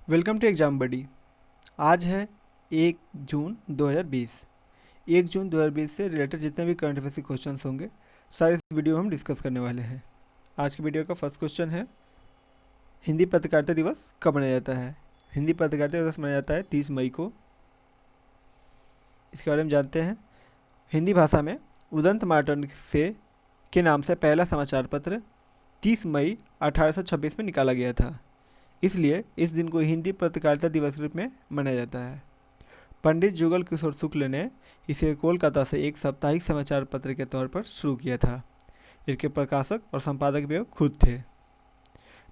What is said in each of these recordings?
Welcome to exam बडी। आज है 1 जून 2020। 1 जून 2020 से रिलेटेड जितने भी करंट अफेयर्स के क्वेश्चंस होंगे सारे इस वीडियो में हम डिस्कस करने वाले हैं। आज की वीडियो का फर्स्ट क्वेश्चन है, हिंदी पत्रकारिता दिवस कब मनाया जाता है। हिंदी पत्रकारिता दिवस मनाया जाता है 30 मई को। इसके बारे में जानते हैं। हिंदी भाषा में उदंत मार्टन से के नाम से पहला समाचार पत्र 30 मई 1826 में निकाला गया था, इसलिए इस दिन को हिंदी पत्रकारिता दिवस के रूप में मनाया जाता है। पंडित जुगल किशोर शुक्ल ने इसे कोलकाता से एक साप्ताहिक समाचार पत्र के तौर पर शुरू किया था। इसके प्रकाशक और संपादक भी खुद थे।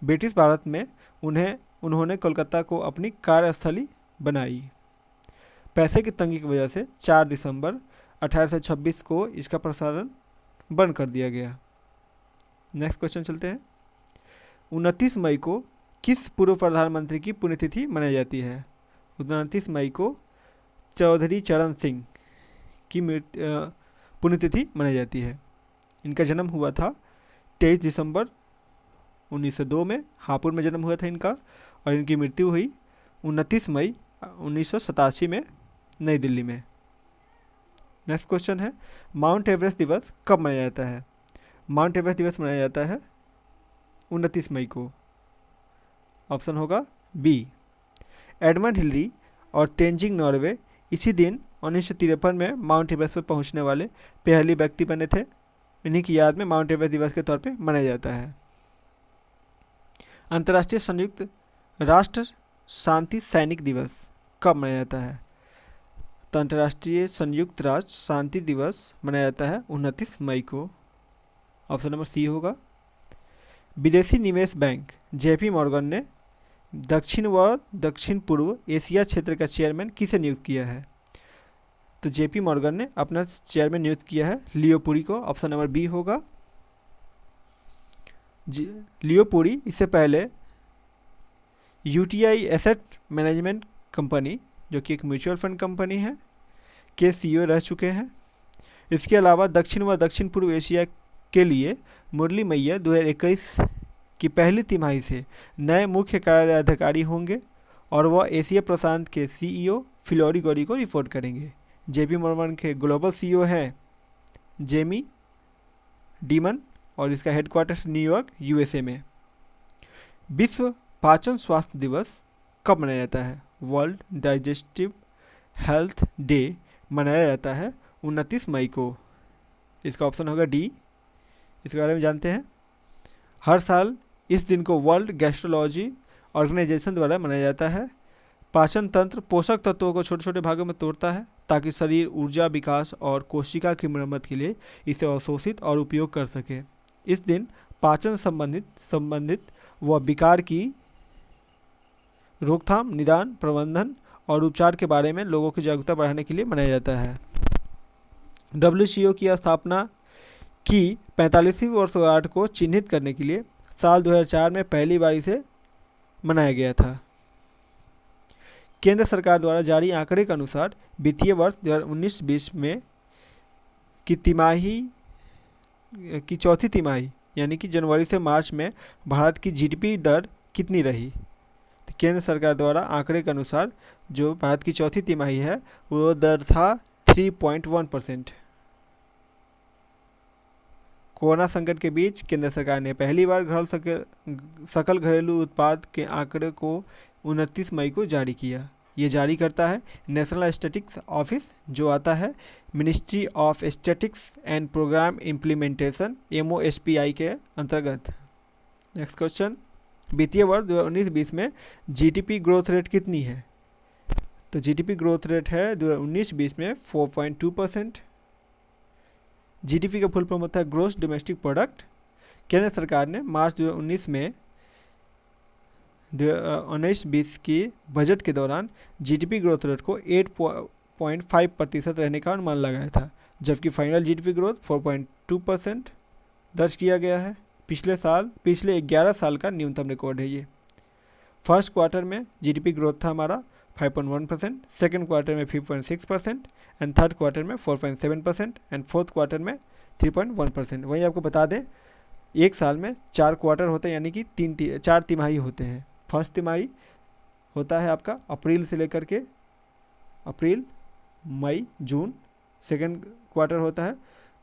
ब्रिटिश भारत में उन्होंने कोलकाता को अपनी कार्यस्थली बनाई। पैसे की तंगी की वजह से 4 दिसंबर 1826 को इसका प्रसारण बंद कर दिया गया। नेक्स्ट क्वेश्चन चलते हैं। 29 मई को किस पूर्व प्रधानमंत्री की पुण्यतिथि मनाई जाती है। 29 मई को चौधरी चरण सिंह की पुण्यतिथि मनाई जाती है। इनका जन्म हुआ था 23 दिसंबर 1902 में, हापुड़ में जन्म हुआ था इनका, और इनकी मृत्यु हुई 29 मई 1987 में नई दिल्ली में। नेक्स्ट क्वेश्चन है, माउंट एवरेस्ट दिवस कब मनाया जाता है। माउंट एवरेस्ट दिवस मनाया जाता है 29 मई को। ऑप्शन होगा बी। एडमंड हिलरी और तेंजिंग नॉर्वे इसी दिन 1953 में माउंट एवरेस्ट पर पहुंचने वाले पहले व्यक्ति बने थे। इन्हीं की याद में माउंट एवरेस्ट दिवस के तौर पे मनाया जाता है। अंतर्राष्ट्रीय संयुक्त राष्ट्र शांति सैनिक दिवस कब मनाया जाता है। तो अंतर्राष्ट्रीय संयुक्त राष्ट्र शांति दिवस मनाया जाता है 29 मई को। ऑप्शन नंबर सी होगा। विदेशी निवेश बैंक जेपी मॉर्गन ने दक्षिण व दक्षिण पूर्व एशिया क्षेत्र का चेयरमैन किसे नियुक्त किया है। तो जेपी मॉर्गन ने अपना चेयरमैन नियुक्त किया है लियो पुरी को। ऑप्शन नंबर बी होगा। लियो पुरी इससे पहले यूटीआई एसेट मैनेजमेंट कंपनी, जो कि एक म्यूचुअल फंड कंपनी है, के सीईओ रह चुके हैं। इसके अलावा दक्षिण व दक्षिण पूर्व एशिया के लिए मुरली मैया 2021 की पहली तिमाही से नए मुख्य कार्यालय अधिकारी होंगे और वह एशिया प्रशांत के सीईओ फिलोरी गौरी को रिपोर्ट करेंगे। जेपी मॉर्गन के ग्लोबल सीईओ है जेमी डीमन और इसका हेडक्वार्टर न्यूयॉर्क यूएसए में। विश्व पाचन स्वास्थ्य दिवस कब मनाया जाता है। वर्ल्ड डाइजेस्टिव हेल्थ डे मनाया जाता है 29 मई को। इसका ऑप्शन होगा डी। इसके बारे में जानते हैं। हर साल इस दिन को वर्ल्ड गैस्ट्रोलॉजी ऑर्गेनाइजेशन द्वारा मनाया जाता है। पाचन तंत्र पोषक तत्वों को छोटे छोटे भागों में तोड़ता है ताकि शरीर ऊर्जा, विकास और कोशिका की मरम्मत के लिए इसे अवशोषित और उपयोग कर सके। इस दिन पाचन संबंधित व विकार की रोकथाम, निदान, प्रबंधन और उपचार के बारे में लोगों की जागरूकता बढ़ाने के लिए मनाया जाता है। डब्ल्यूएचओ की स्थापना की 45वीं वर्षगांठ को चिन्हित करने के लिए साल 2004 में पहली बार इसे मनाया गया था। केंद्र सरकार द्वारा जारी आंकड़े के अनुसार वित्तीय वर्ष 2019-20 में की चौथी तिमाही यानी कि जनवरी से मार्च में भारत की जीडीपी दर कितनी रही। तो केंद्र सरकार द्वारा आंकड़े के अनुसार जो भारत की चौथी तिमाही है वो दर था 3.1%। कोरोना संकट के बीच केंद्र सरकार ने पहली बार सकल घरेलू उत्पाद के आंकड़े को 29 मई को जारी किया। ये जारी करता है नेशनल स्टैटिस्टिक्स ऑफिस, जो आता है Ministry of Statistics and Programme Implementation MOSPI के अंतर्गत। नेक्स्ट क्वेश्चन, वित्तीय वर्ष 2019-20 में जीडीपी ग्रोथ रेट कितनी है। तो जीडीपी ग्रोथ रेट है 2019-20 में 4.2%। जीडीपी का फुल फॉर्म होता है ग्रोस डोमेस्टिक प्रोडक्ट। केंद्र सरकार ने मार्च 2019 में 2019-20 की बजट के दौरान जीडीपी ग्रोथ रेट को 8.5% रहने का अनुमान लगाया था, जबकि फाइनल जीडीपी ग्रोथ 4.2% दर्ज किया गया है। पिछले 11 साल का न्यूनतम रिकॉर्ड है ये। फर्स्ट क्वार्टर में जीडीपी ग्रोथ था हमारा 5.1%, सेकेंड क्वार्टर में 5.6% एंड थर्ड क्वार्टर में 4.7% एंड फोर्थ क्वार्टर में 3.1%। वहीं आपको बता दें एक साल में 4 क्वार्टर होते हैं, यानी कि 4 तिमाही होते हैं। फर्स्ट तिमाही होता है आपका अप्रैल से लेकर के अप्रैल मई जून, सेकेंड क्वार्टर होता है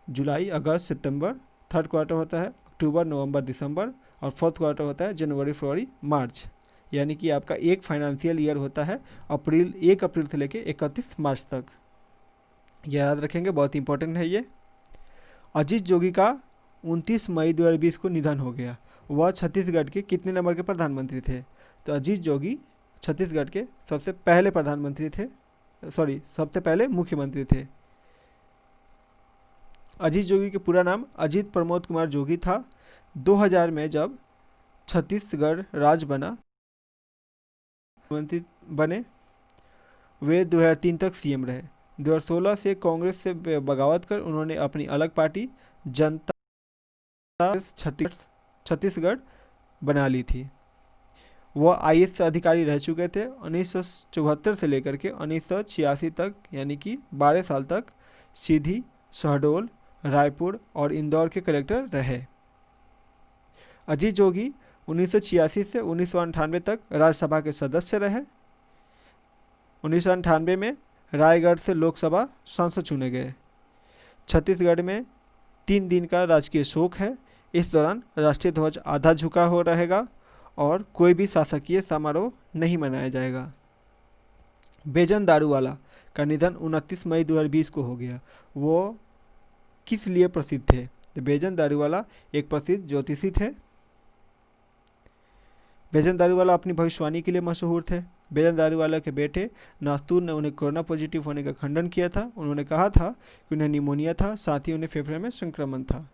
जुलाई अगस्त सितंबर, थर्ड क्वार्टर होता है अक्टूबर नवंबर दिसंबर, और फोर्थ क्वार्टर होता है जनवरी फरवरी मार्च। यानी कि आपका एक फाइनेंशियल ईयर होता है 1 अप्रैल से लेकर 31 मार्च तक। याद रखेंगे, बहुत इंपॉर्टेंट है ये। अजीत जोगी का 29 मई 2020 को निधन हो गया। वह छत्तीसगढ़ के कितने नंबर के प्रधानमंत्री थे? तो अजीत जोगी छत्तीसगढ़ के सबसे पहले प्रधानमंत्री थे, सबसे पहले मुख्यमंत्री थे। अजीत जोगी के पूरा नाम अजीत प्रमोद कुमार जोगी था। 2000 में जब छत्तीसगढ़ राज्य मंत्री बने, वे 2003 तक सीएम रहे। 2016 से कांग्रेस से बगावत कर उन्होंने अपनी अलग पार्टी जनता छत्तीसगढ़ बना ली थी। वह आईएएस अधिकारी रह चुके थे। 1974 से लेकर के 1986 तक, यानी कि 12 साल तक सीधी, शहडोल, रायपुर और इंदौर के कलेक्टर रहे। अजीत जोगी 1986 से 1998 तक राज्यसभा के सदस्य रहे। 1998 में रायगढ़ से लोकसभा सांसद चुने गए। छत्तीसगढ़ में 3 दिन का राजकीय शोक है। इस दौरान राष्ट्रीय ध्वज आधा झुका हो रहेगा और कोई भी शासकीय समारोह नहीं मनाया जाएगा। बेजन दारूवाला का निधन 29 मई 2020 को हो गया। वो किस लिए प्रसिद्ध थे? तो बेजन दारूवाला एक प्रसिद्ध ज्योतिषी थे। बेजन दारूवाला अपनी भविष्यवाणी के लिए मशहूर थे। बेजन दारूवाला के बेटे नास्तूर ने उन्हें कोरोना पॉजिटिव होने का खंडन किया था। उन्होंने कहा था कि उन्हें निमोनिया था, साथ ही उन्हें फेफड़े में संक्रमण था।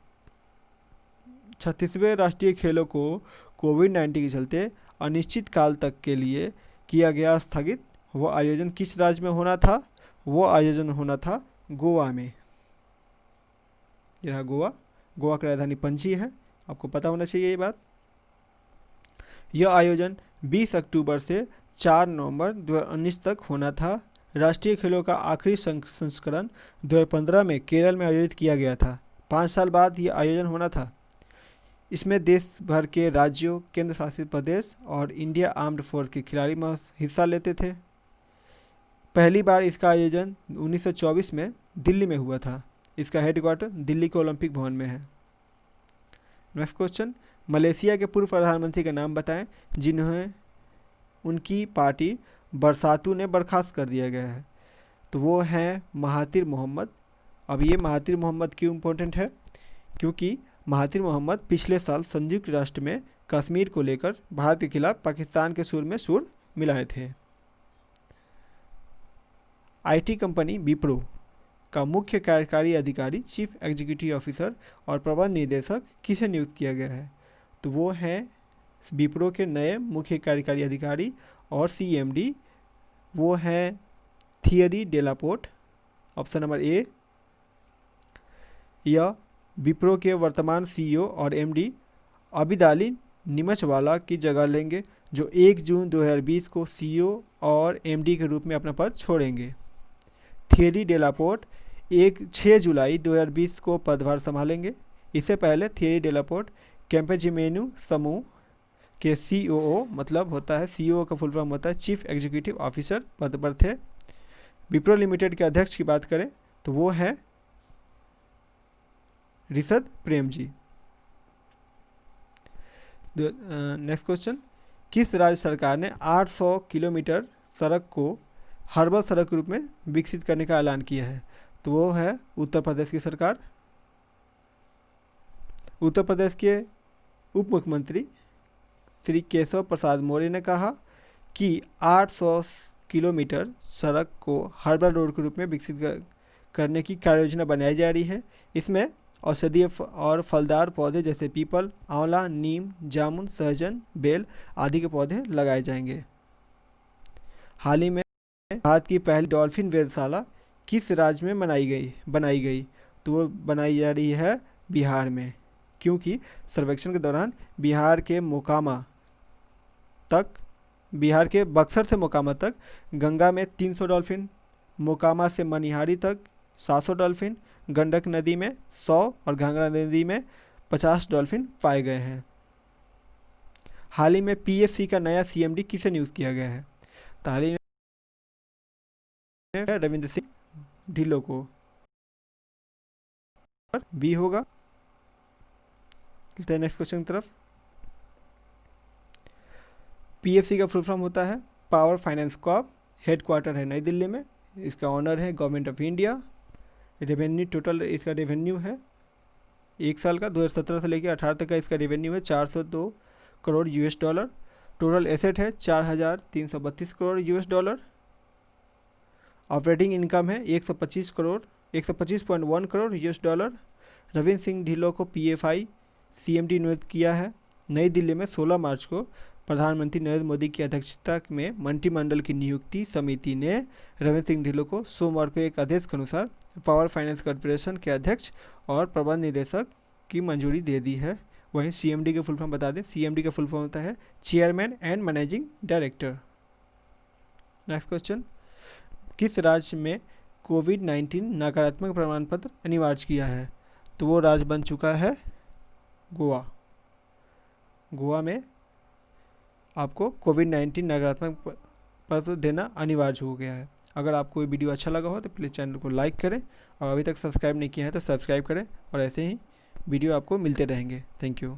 36वें राष्ट्रीय खेलों को कोविड-19 के चलते अनिश्चित काल तक के लिए किया गया स्थगित। वो आयोजन किस राज्य में होना था? वो आयोजन होना था गोवा में। यह गोवा की राजधानी पणजी है, आपको पता होना चाहिए ये बात। यह आयोजन 20 अक्टूबर से 4 नवंबर 2019 तक होना था। राष्ट्रीय खेलों का आखिरी संस्करण 2015 में केरल में आयोजित किया गया था। 5 साल बाद यह आयोजन होना था। इसमें देश भर के राज्यों, केंद्र शासित प्रदेश और इंडिया आर्म्ड फोर्स के खिलाड़ी हिस्सा लेते थे। पहली बार इसका आयोजन 1924 में दिल्ली में हुआ था। इसका हेडक्वार्टर दिल्ली के ओलंपिक भवन में है। नेक्स्ट क्वेश्चन, मलेशिया के पूर्व प्रधानमंत्री का नाम बताएं जिन्हें उनकी पार्टी बरसातु ने बर्खास्त कर दिया गया है। तो वो हैं महातिर मोहम्मद। अब ये महातिर मोहम्मद क्यों इम्पोर्टेंट है? क्योंकि महातिर मोहम्मद पिछले साल संयुक्त राष्ट्र में कश्मीर को लेकर भारत के खिलाफ पाकिस्तान के सुर में सुर मिलाए थे। आईटी कंपनी विप्रो का मुख्य कार्यकारी अधिकारी, चीफ एग्जीक्यूटिव ऑफिसर और प्रबंध निदेशक किसे नियुक्त किया गया है? तो वो हैं विप्रो के नए मुख्य कार्यकारी अधिकारी और सीएमडी, वो हैं थियरी डेलापोर्ट। Option number A. यह विप्रो के वर्तमान सीईओ और एमडी अबिदाली निमचवाला की जगह लेंगे, जो 1 जून 2020 को सीईओ और एमडी के रूप में अपना पद छोड़ेंगे। थियरी डेलापोर्ट 6 जुलाई 2020 को पदभार संभालेंगे। इससे पहले थियरी डेलापोर्ट कैम्पेजिमेन्यू समूह के सीओओ, मतलब होता है सीईओ का फुल फॉर्म होता है चीफ एग्जीक्यूटिव ऑफिसर, पद पर थे। विप्रो लिमिटेड के अध्यक्ष की बात करें तो वो है ऋषद प्रेम जी। नेक्स्ट क्वेश्चन, किस राज्य सरकार ने 800 किलोमीटर सड़क को हर्बल सड़क के रूप में विकसित करने का ऐलान किया है? तो वो है उत्तर प्रदेश की सरकार। उत्तर प्रदेश के उप मुख्यमंत्री श्री केशव प्रसाद मौर्य ने कहा कि 800 किलोमीटर सड़क को हर्बल रोड के रूप में विकसित करने की कार्ययोजना बनाई जा रही है। इसमें औषधीय और फलदार पौधे जैसे पीपल, आंवला, नीम, जामुन, सहजन, बेल आदि के पौधे लगाए जाएंगे। हाल ही में भारत की पहली डॉल्फिन वेधशाला किस राज्य में बनाई गई? तो वो बनाई जा रही है बिहार में, क्योंकि सर्वेक्षण के दौरान बिहार के बक्सर से मोकामा तक गंगा में 300 डॉल्फिन, मोकामा से मनिहारी तक 700 डॉल्फिन, गंडक नदी में 100 और घाघरा नदी में 50 डॉल्फिन पाए गए हैं। हाल ही में पीएफसी का नया सीएमडी किसे नियुक्त किया गया है? ताली में रविंद्र सिंह ढिल्लों को। बी होगा। चलते हैं नेक्स्ट क्वेश्चन की तरफ। पीएफसी का फुल फॉर्म होता है पावर फाइनेंस कॉर्प, हेडक्वार्टर है नई दिल्ली में, इसका ऑनर है government of India. Revenue total इसका रेवेन्यू है 1 साल का 2017 से लेकर 18 तक का इसका रेवेन्यू है 402 crore US dollar. Total asset है 4332 crore US dollar. Operating income है 125.1 करोड़ यूएस डॉलर। रविंद्र सिंह ढिल्लों को पीएफआई सीएमडी नियुक्त किया है। नई दिल्ली में 16 मार्च को प्रधानमंत्री नरेंद्र मोदी की अध्यक्षता में मंत्रिमंडल की नियुक्ति समिति ने रविंद्र सिंह ढिल्लों को सोमवार को एक आदेश के अनुसार पावर फाइनेंस कॉर्पोरेशन के अध्यक्ष और प्रबंध निदेशक की मंजूरी दे दी है। वहीं सीएमडी का फुल फॉर्म बता दें, सीएमडी का फुल फॉर्म होता है chairman and managing director. Next question, किस राज्य में कोविड-19 नकारात्मक प्रमाण पत्र अनिवार्य किया है? तो वो राज्य बन चुका है गोवा। गोवा में आपको कोविड-19 नकारात्मक पत्र देना अनिवार्य हो गया है। अगर आपको ये वीडियो अच्छा लगा हो तो प्लीज़ चैनल को लाइक करें और अभी तक सब्सक्राइब नहीं किया है तो सब्सक्राइब करें और ऐसे ही वीडियो आपको मिलते रहेंगे। Thank you.